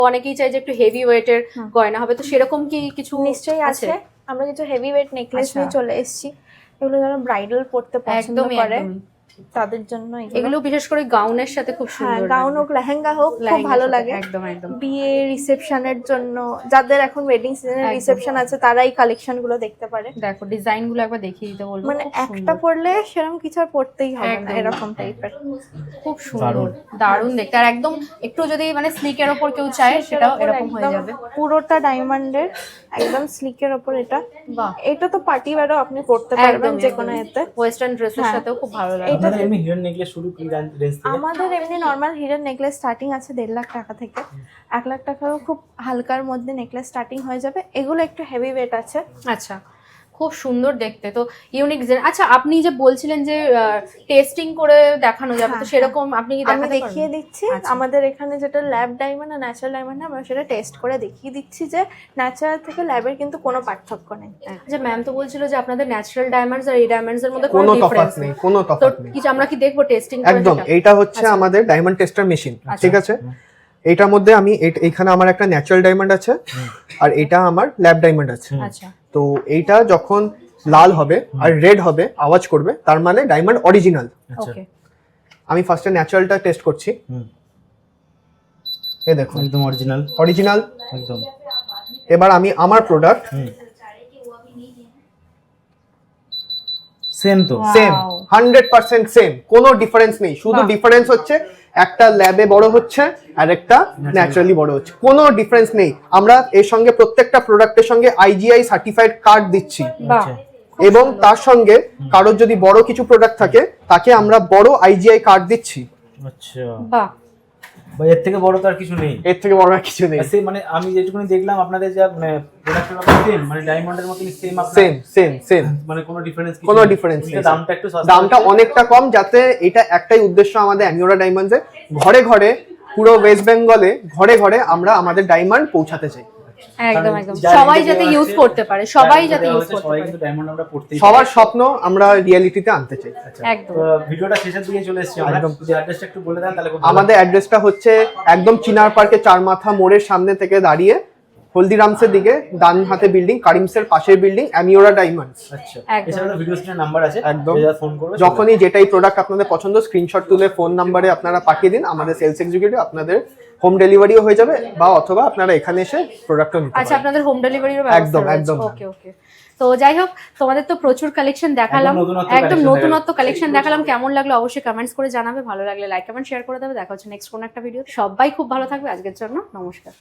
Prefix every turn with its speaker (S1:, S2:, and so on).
S1: অনেকেই চাই যে একটু হেভি ওয়েটের গয়না হবে, তো সেরকম কি কিছু
S2: নিশ্চয়ই আছে। আমরা কিছু হেভি ওয়েট নেকলেস নিয়ে চলে এসেছি, এগুলো যারা ব্রাইডাল পড়তে পছন্দ করে তাদের জন্য
S1: এগুলো বিশেষ করে গাউনের সাথে খুব সুন্দর,
S2: গাউন হোক লেহেঙ্গা হোক খুব ভালো লাগে।
S1: একদম একদম
S2: বিয়ে রিসেপশনের জন্য, যাদের এখন ওয়েডিং সিজনের রিসেপশন আছে তারা এই কালেকশন গুলো দেখতে পারে।
S1: দেখো ডিজাইন গুলো একবার দেখিয়ে দিতে বলবো,
S2: মানে একটা পরলে সেরকম কিছু আর পড়তেই হবে না, এরকম টাইপের
S1: খুব সুন্দর দারুণ দেখতে। আর একদম একটু যদি মানে স্লিকের ওপর কেউ চায় সেটাও এরকম হয়ে যাবে,
S2: পুরোটা ডায়মন্ডের একদম স্লিকের ওপর। এটা তো পার্টি ওয়্যারও আপনি পরতে পারবেন যে কোনো এতে,
S1: ওয়েস্টার্ন ড্রেসের সাথেও খুব ভালো লাগে।
S3: এটা এমনি হিরেন নেকলেস শুরু কি রেঞ্জ থেকে?
S2: আমাদের এমনি নরমাল হিরেন নেকলেস স্টার্টিং আছে 1.5 লাখ টাকা থেকে, 1 লাখ টাকারও খুব হালকার মধ্যে নেকলেস স্টার্টিং হয়ে যাবে। এগুলো একটু হেভি ওয়েট আছে।
S1: আচ্ছা, খুব সুন্দর দেখতে, তো ইউনিক ডিজাইন। আচ্ছা, আপনি যে বলছিলেন যে টেস্টিং করে দেখানো যাবে, তো সেরকম আপনি কি
S2: আমি দেখিয়ে দিচ্ছি। আমাদের এখানে যেটা ল্যাব ডায়মন্ড আর ন্যাচারাল ডায়মন্ড, আমরা সেটা টেস্ট করে দেখিয়ে দিচ্ছি যে ন্যাচারাল থেকে ল্যাবের কিন্তু কোনো পার্থক্য নেই।
S1: যে ম্যাম তো বলছিল যে আপনাদের ন্যাচারাল ডায়মন্ডস আর এই ডায়মন্ডস এর মধ্যে
S4: কোনো তফাৎ নেই, কোনো তফাৎ নেই।
S1: কিছু আমরা কি দেখবো টেস্টিং করে?
S4: একদম, এইটা হচ্ছে আমাদের ডায়মন্ড টেস্টার মেশিন, ঠিক আছে? এইটার মধ্যে আমি এখানে আমার একটা ন্যাচারাল ডায়মন্ড আছে আর এটা আমার ল্যাব ডায়মন্ড আছে।
S1: আচ্ছা,
S4: তো এইটা যখন লাল হবে আর রেড হবে আওয়াজ করবে, তার মানে ডায়মন্ড অরিজিনাল।
S1: ওকে,
S4: আমি ফার্স্টে ন্যাচারালটা টেস্ট করছি। এই দেখুন
S3: একদম অরিজিনাল,
S4: অরিজিনাল
S3: একদম।
S4: এবার আমি আমার প্রোডাক্ট
S3: সেম, তো
S4: সেম 100% সেম, কোনো ডিফারেন্স নেই। শুধু ডিফারেন্স হচ্ছে একটা ল্যাবে বড় হচ্ছে আর একটা ন্যাচারালি বড় হচ্ছে, কোনো ডিফারেন্স নেই। আমরা এর সঙ্গে প্রত্যেকটা প্রোডাক্টের সঙ্গে IGI সার্টিফাইড কার্ড দিচ্ছি, এবং তার সঙ্গে কারোর যদি বড় কিছু প্রোডাক্ট থাকে তাকে আমরা বড় IGI কার্ড দিচ্ছি।
S3: আচ্ছা,
S1: বাহ,
S3: ভাই এর থেকে বড় তো আর কিছু নেই,
S4: এর থেকে বড় আর কিছু নেই।
S3: সেই মানে আমি যেটুকুনি দেখলাম আপনাদের যা মানে প্রোডাক্টের ব্যাপারে সেম, মানে ডায়মন্ডের মতই সেম,
S4: সেম সেম সেম,
S3: মানে কোনো ডিফারেন্স
S4: কোনো ডিফারেন্স নেই।
S3: দামটা একটু সস্তা,
S4: দামটা অনেকটা কম, যাতে এটা একটাই উদ্দেশ্য আমাদের অ্যামিওরা ডায়মন্ডসে, ঘরে ঘরে পুরো ওয়েস্ট বেঙ্গলে ঘরে ঘরে আমরা আমাদের ডায়মন্ড পৌঁছাতে চাই।
S1: একদম একদম, সবাই যাতে ইউজ করতে পারে, সবাই যাতে ইউজ করতে পারে,
S3: কিন্তু ডায়মন্ড আমরা পড়তেই,
S4: সবার স্বপ্ন আমরা রিয়েলিটিতে আনতে চাই।
S1: একদম।
S3: ভিডিওটা শেষের দিকে চলে এসেছি আমরা, যদি অ্যাড্রেসটা একটু বলে দেন তাহলে।
S4: আমাদের অ্যাড্রেসটা হচ্ছে একদম চিনার পার্কে চারমাথা মোড়ের সামনে থেকে দাঁড়িয়ে হলদিরামসের দিকে ডান হাতে বিল্ডিং, কারিমসের পাশের বিল্ডিং, অ্যামিওরা ডায়মন্ডস।
S3: আচ্ছা, এছাড়া ভিডিও স্ক্রিনে নাম্বার আছে,
S4: একদম
S3: ফোন করবে।
S4: যখনই যেটাই প্রোডাক্ট আপনাদের পছন্দ স্ক্রিনশট তুলে ফোন নাম্বারে আপনারা পাঠিয়ে দিন, আমাদের সেলস এক্সিকিউটিভ আপনাদের হোম ডেলিভারিও হয়ে যাবে, বা অথবা আপনারা এখানে এসে প্রোডাক্টও নিতে পারেন।
S1: আচ্ছা, আপনাদের হোম ডেলিভারিরও ব্যবস্থা
S4: একদম
S1: রয়েছে?
S4: একদম।
S1: ওকে ওকে, তো যাই হোক, তোমাদের তো প্রচুর কালেকশন দেখালাম, একদম নতুনত্ব কালেকশন দেখালাম। কেমন লাগলো অবশ্যই কমেন্টস করে জানাবে, ভালো লাগলে লাইক কমেন্ট শেয়ার করে দেবে। দেখা হচ্ছে নেক্সট কোন একটা ভিডিও। সবাই খুব ভালো থাকবে, আজকের জন্য নমস্কার।